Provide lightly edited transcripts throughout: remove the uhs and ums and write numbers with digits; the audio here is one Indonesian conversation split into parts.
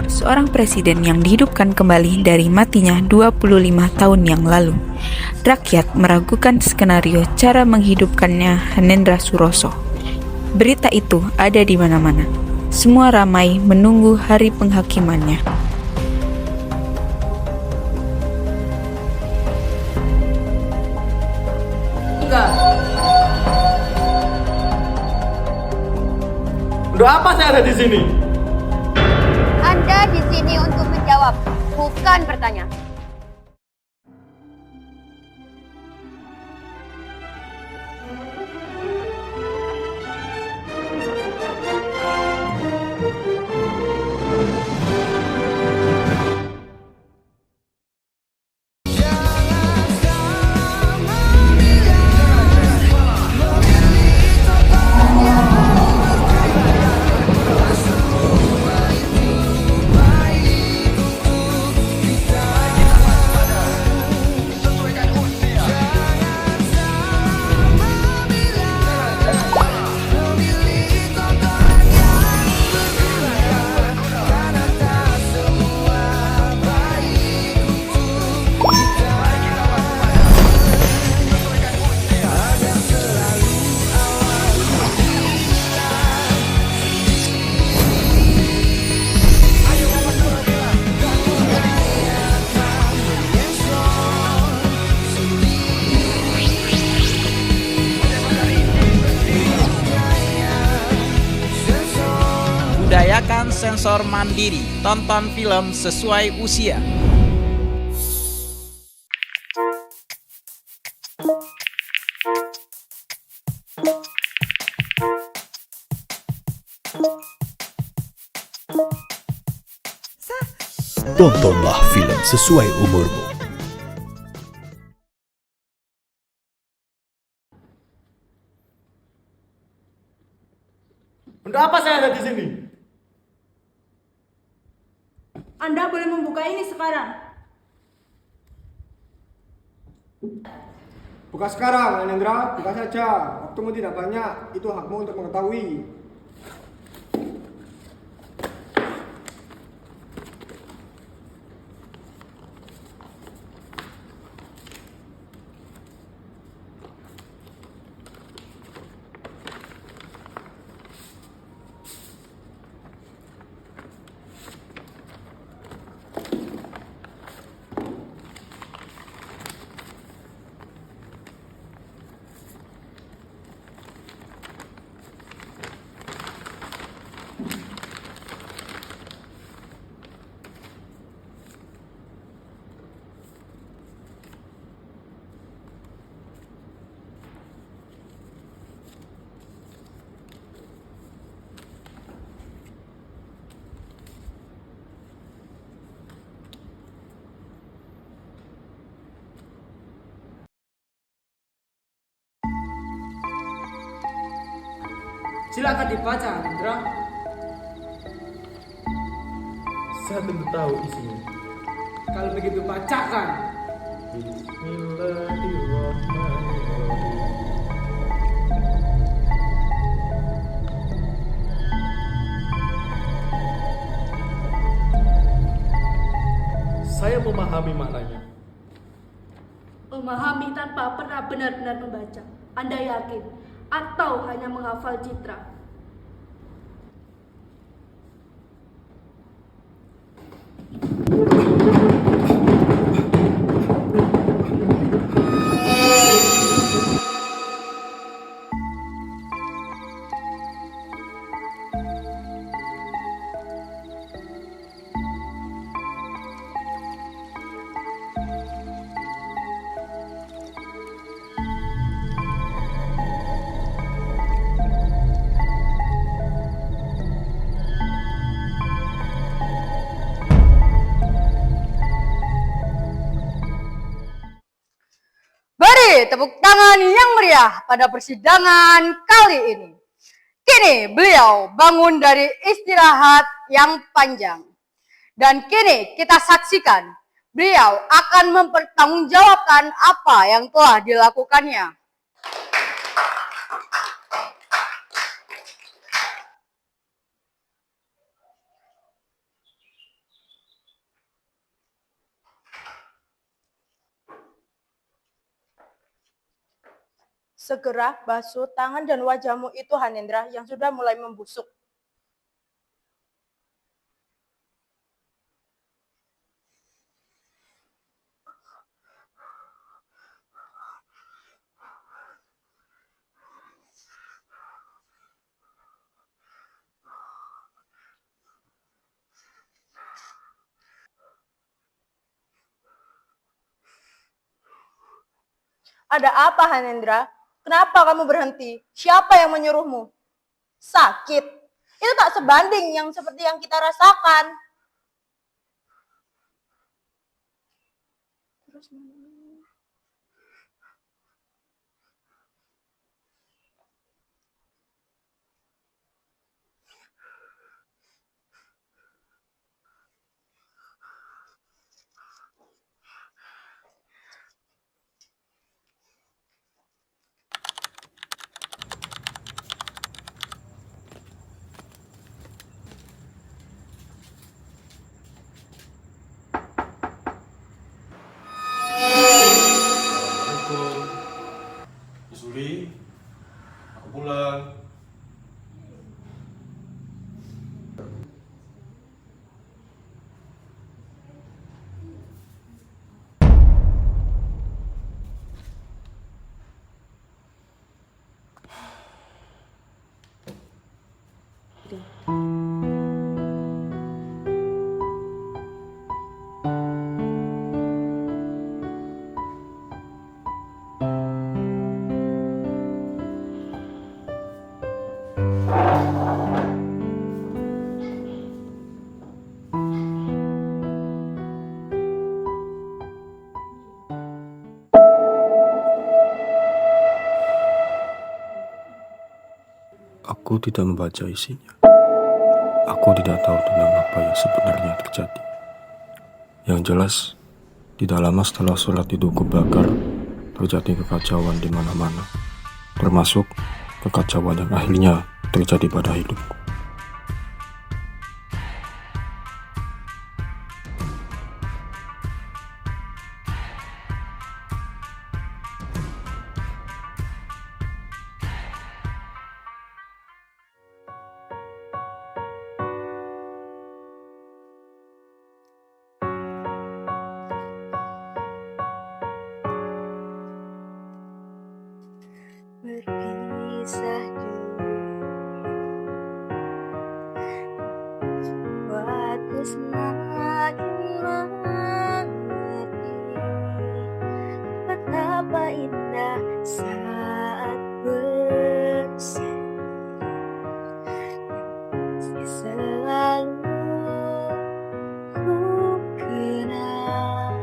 seorang presiden yang dihidupkan kembali dari matinya 25 tahun yang lalu. Rakyat meragukan skenario cara menghidupkannya Hanendra Suroso. Berita itu ada di mana-mana. Semua ramai menunggu hari penghakimannya. Untuk apa saya ada di sini? Anda di sini untuk menjawab, bukan bertanya. Budayakan sensor mandiri, tonton film sesuai usia. Tontonlah film sesuai umurmu. Untuk apa saya ada di sini? Anda boleh membuka ini sekarang. Buka sekarang, Anandra. Buka saja. Waktumu tidak banyak. Itu hakmu untuk mengetahui. Silakan dibaca, Indra. Saya tentu tahu isinya. Kalau begitu bacakan. Bismillahirrahmanirrahim. Saya memahami maknanya. Memahami tanpa pernah benar-benar membaca. Anda yakin? Atau hanya menghafal citra? Beri tepuk tangan yang meriah pada persidangan kali ini. Kini beliau bangun dari istirahat yang panjang. Dan kini kita saksikan beliau akan mempertanggungjawabkan apa yang telah dilakukannya. Segera basuh tangan dan wajahmu itu, Hanendra, yang sudah mulai membusuk. Ada apa, Hanendra? Kenapa kamu berhenti? Siapa yang menyuruhmu? Sakit. Itu tak sebanding yang seperti yang kita rasakan. Terus Assalamualaikum. Suli, aku pulang. Aku tidak membaca isinya. Aku tidak tahu tentang apa yang sebenarnya terjadi. Yang jelas, tidak lama setelah surat itu kubakar, terjadi kekacauan di mana-mana, termasuk kekacauan yang akhirnya terjadi pada hidupku. berpisah dulu, buatku semakin mengerti betapa indah saat bersama, yang selalu ku kenal.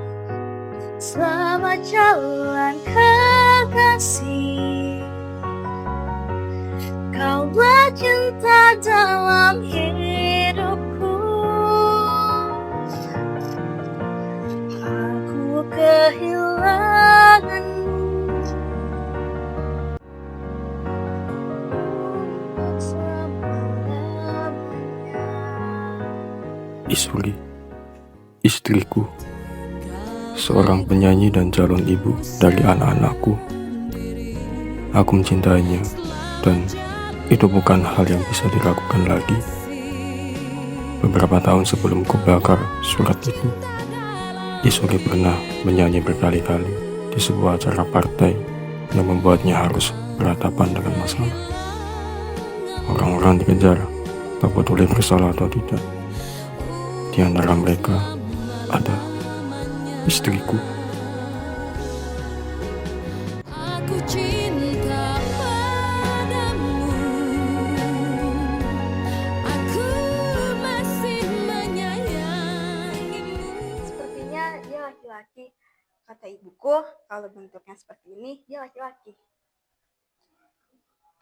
Selamat jalan kekasih, kaulah cinta dalam hidupku. Aku kehilanganmu untuk selama-lamanya. Isuli, istriku, seorang penyanyi dan calon ibu dari anak-anakku. Aku mencintainya, dan itu bukan hal yang bisa dilakukan lagi. Beberapa tahun sebelum kubakar surat itu, Isuli pernah menyanyi berkali-kali di sebuah acara partai yang membuatnya harus berhadapan dengan masalah. Orang-orang dikejar, tak peduli bersalah atau tidak. Di antara mereka ada istriku. Aku cinta padamu, aku masih menyayangimu. Sepertinya dia laki-laki. Kata ibuku, kalau bentuknya seperti ini, dia laki-laki.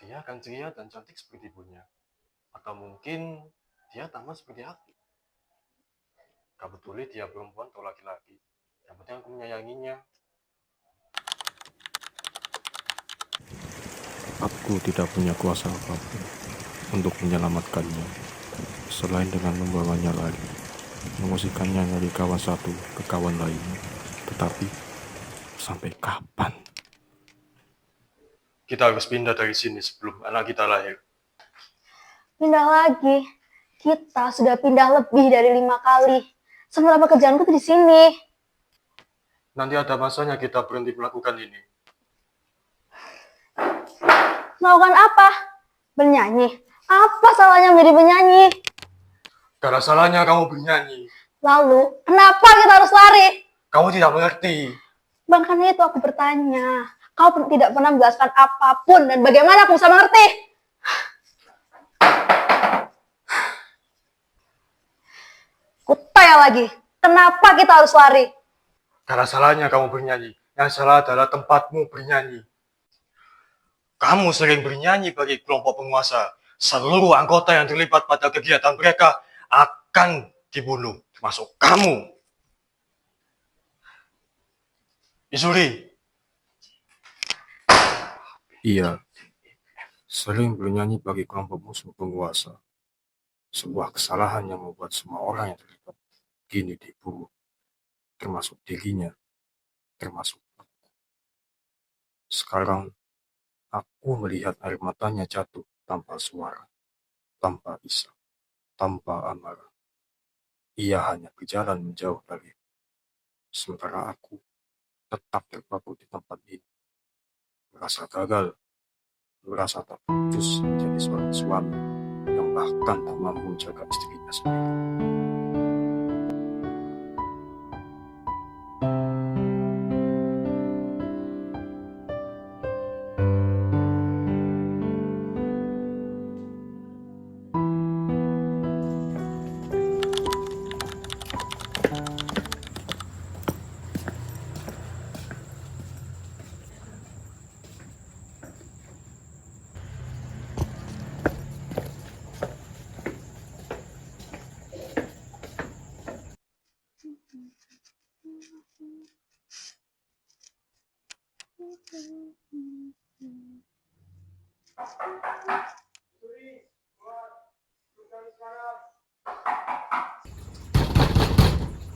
Dia akan ceria dan cantik seperti ibunya. Atau mungkin dia tampan seperti aku. Gak peduli dia perempuan atau laki-laki. Yang penting aku menyayanginya. Aku tidak punya kuasa apapun untuk menyelamatkannya, selain dengan membawanya lari, mengusirkannya dari kawan satu ke kawan lainnya. Tetapi, sampai kapan? Kita harus pindah dari sini sebelum anak kita lahir. Pindah lagi. Kita sudah pindah lebih dari 5 kali. Sementara pekerjaanku tuh di sini. Nanti ada masanya kita berhenti melakukan ini. Melakukan apa? Bernyanyi. Apa salahnya menjadi penyanyi? Gak ada salahnya kamu bernyanyi. Lalu, kenapa kita harus lari? Kamu tidak mengerti. Bahkan itu aku bertanya. Kau tidak pernah menjelaskan apapun dan bagaimana aku bisa mengerti? Kutanya lagi, kenapa kita harus lari? Gak ada salahnya kamu bernyanyi. Yang salah adalah tempatmu bernyanyi. Kamu sering bernyanyi bagi kelompok penguasa. Seluruh anggota yang terlibat pada kegiatan mereka akan dibunuh, termasuk kamu. Isuri. Iya, sering bernyanyi bagi kelompok musuh penguasa. Sebuah kesalahan yang membuat semua orang yang terlibat kini dibunuh, termasuk dirinya, termasuk aku. Sekarang, aku melihat air matanya jatuh tanpa suara, tanpa isya, tanpa amarah. Ia hanya berjalan menjauh dari, sementara aku tetap terpaku di tempat ini. Merasa gagal, merasa tak becus menjadi seorang suami yang bahkan tak mampu menjaga istrinya sendiri.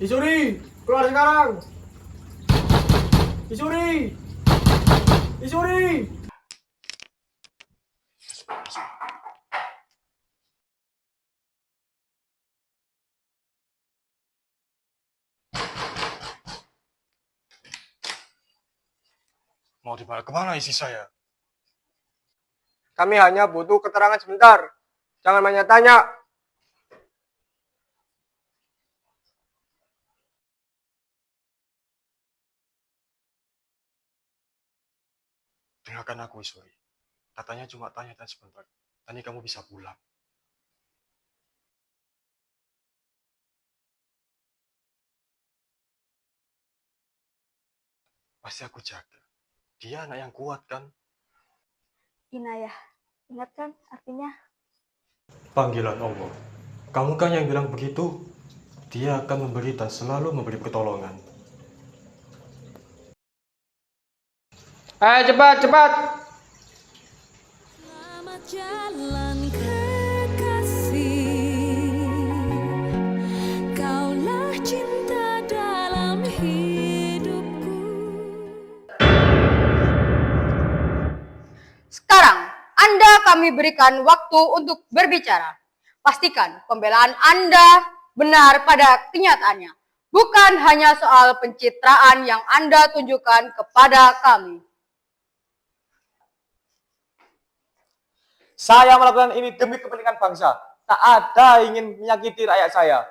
Isuri, keluar sekarang. Isuri. Isuri. Mau dibawa kemana isi saya? Kami hanya butuh keterangan sebentar. Jangan banyak tanya. Dengarkan aku, Isuri. Katanya cuma tanya dan sebentar. Nanti kamu bisa pulang. Pasti aku jaga. Dia anak yang kuat kan? Inayah, ingat kan artinya? Panggilan Allah. Kamu kan yang bilang begitu. Dia akan memberi dan selalu memberi pertolongan. Ayo cepat, cepat. Selamat jalan kekasih, kaulah cinta dalam hidupku. Sekarang, Anda kami berikan waktu untuk berbicara. Pastikan pembelaan Anda benar pada kenyataannya. Bukan hanya soal pencitraan yang Anda tunjukkan kepada kami. Saya melakukan ini demi kepentingan bangsa. Tak ada ingin menyakiti rakyat saya.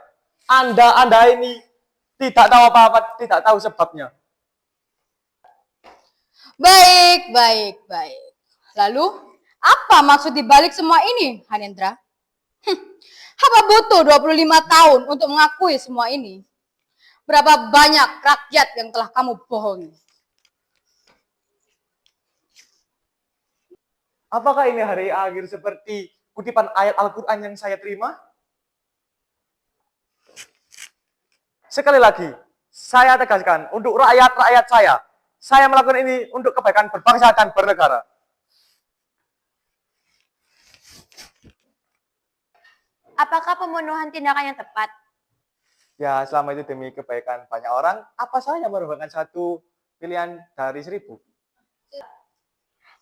Anda ini tidak tahu apa-apa, tidak tahu sebabnya. Baik, baik, baik. Lalu, apa maksud dibalik semua ini, Hanendra? Apa butuh 25 tahun untuk mengakui semua ini? Berapa banyak rakyat yang telah kamu bohongi? Apakah ini hari akhir seperti kutipan ayat Al-Quran yang saya terima? Sekali lagi, saya tegaskan untuk rakyat-rakyat saya melakukan ini untuk kebaikan berbangsa dan bernegara. Apakah pembunuhan tindakan yang tepat? Ya, selama itu demi kebaikan banyak orang, apa saja merupakan satu pilihan dari 1000.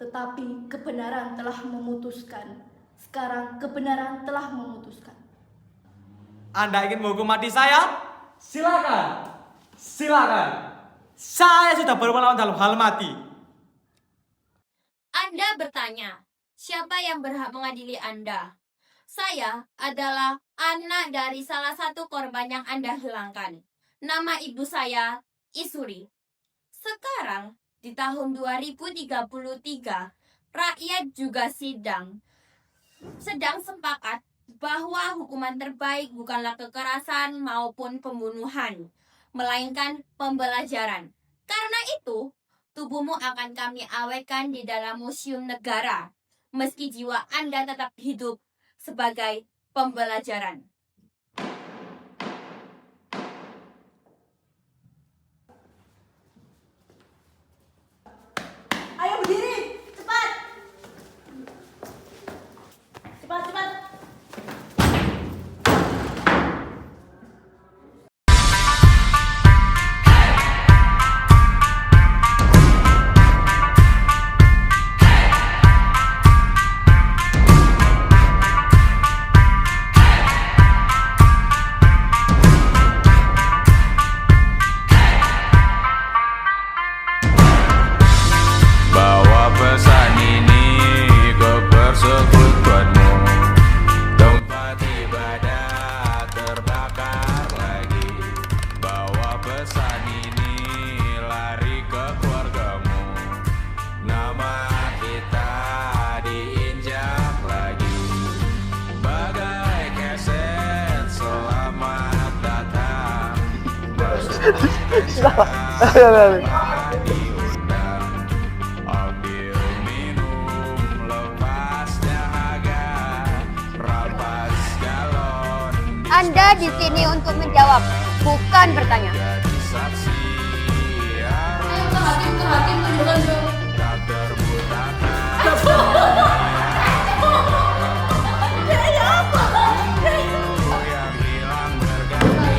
Tetapi kebenaran telah memutuskan. Sekarang kebenaran telah memutuskan. Anda ingin menghukum mati saya? Silakan. Silakan. Saya sudah berpengalaman dalam hal mati. Anda bertanya, siapa yang berhak mengadili Anda? Saya adalah anak dari salah satu korban yang Anda hilangkan. Nama ibu saya Isuri. Sekarang, di tahun 2033, rakyat juga sedang sepakat bahwa hukuman terbaik bukanlah kekerasan maupun pembunuhan, melainkan pembelajaran. Karena itu, tubuhmu akan kami awetkan di dalam museum negara, meski jiwa Anda tetap hidup sebagai pembelajaran. Ayo berdiri, cepat. Cepat, cepat. Bawa pesan ini ke persekutuanmu. Tempat ibadah terbakar lagi. Bawa pesan ini lari ke keluargamu. Nama kita diinjak lagi. Bagai keset selamat datang. Ambil minum lepas dahaga. Rampas galon Anda di sini untuk menjawab, bukan bertanya. jadi saksi. Ayo ke hakim tunjukkan dong. Tak terbutakan. Yang hilang berganti.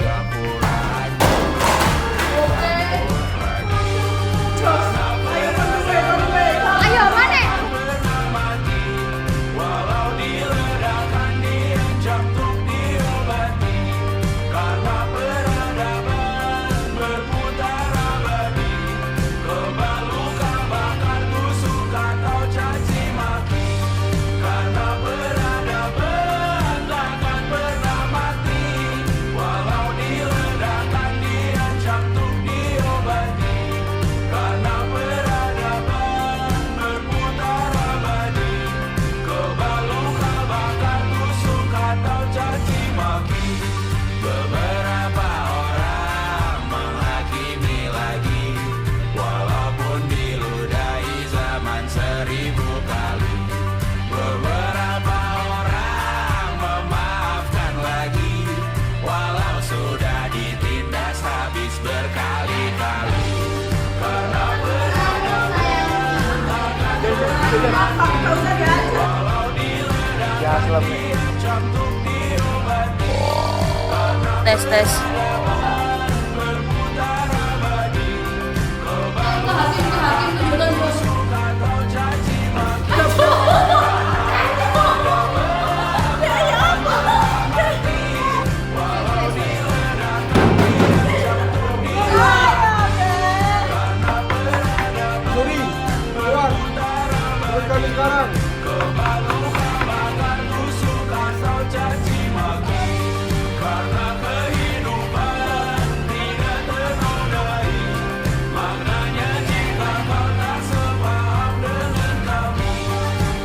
Dapur lagi. Ayo, mana? Walau diledakkan diancam untuk diobati. Karena peradaban berputar abadi. Kebal luka bakar tusuk atau caci maki. Karena peradaban takkan pernah mati. Walau diledakkan diancam untuk diobati. Karena peradaban berputar abadi. Kebal luka bakar tusuk atau caci maki. Beberapa orang menghakimi lagi. Walaupun diludahi zaman 1000 kali. Beberapa orang memaafkan lagi. Walau sudah ditindas habis berkali-kali. Karena peradaban walau diledakkan diancam untuk diobati. Tes. Berputar abadi. Ayo ke hakim tunjukkan dong. Atau caci maki. Walau diledakkan diancam untuk diobati. Karena peradaban Suri, keluar. Turun kami sekarang. kebal luka bakar tusuk atau caci maki. Karena kehidupan tidak ternodai. Maknanya jika kau tak sepaham dengan kami.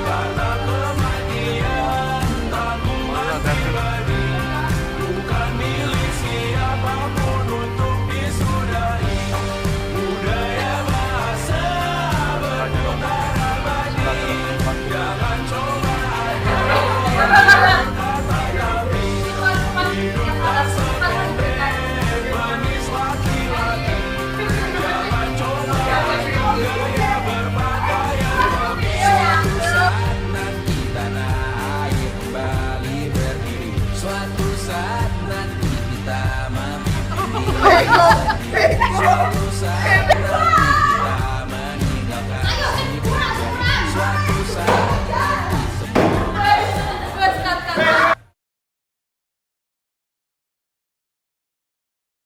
Karena kematian tanggungan pribadi. Bukan milik siapapun untuk disudahi. Budaya bahasa berputar abadi. Jangan coba hidup tak sependek manis laki-laki. Jangan coba gaya berpakaian rapi. Suatu saat nanti tanah air kembali berdiri. Suatu saat nanti kita memimpin. Suatu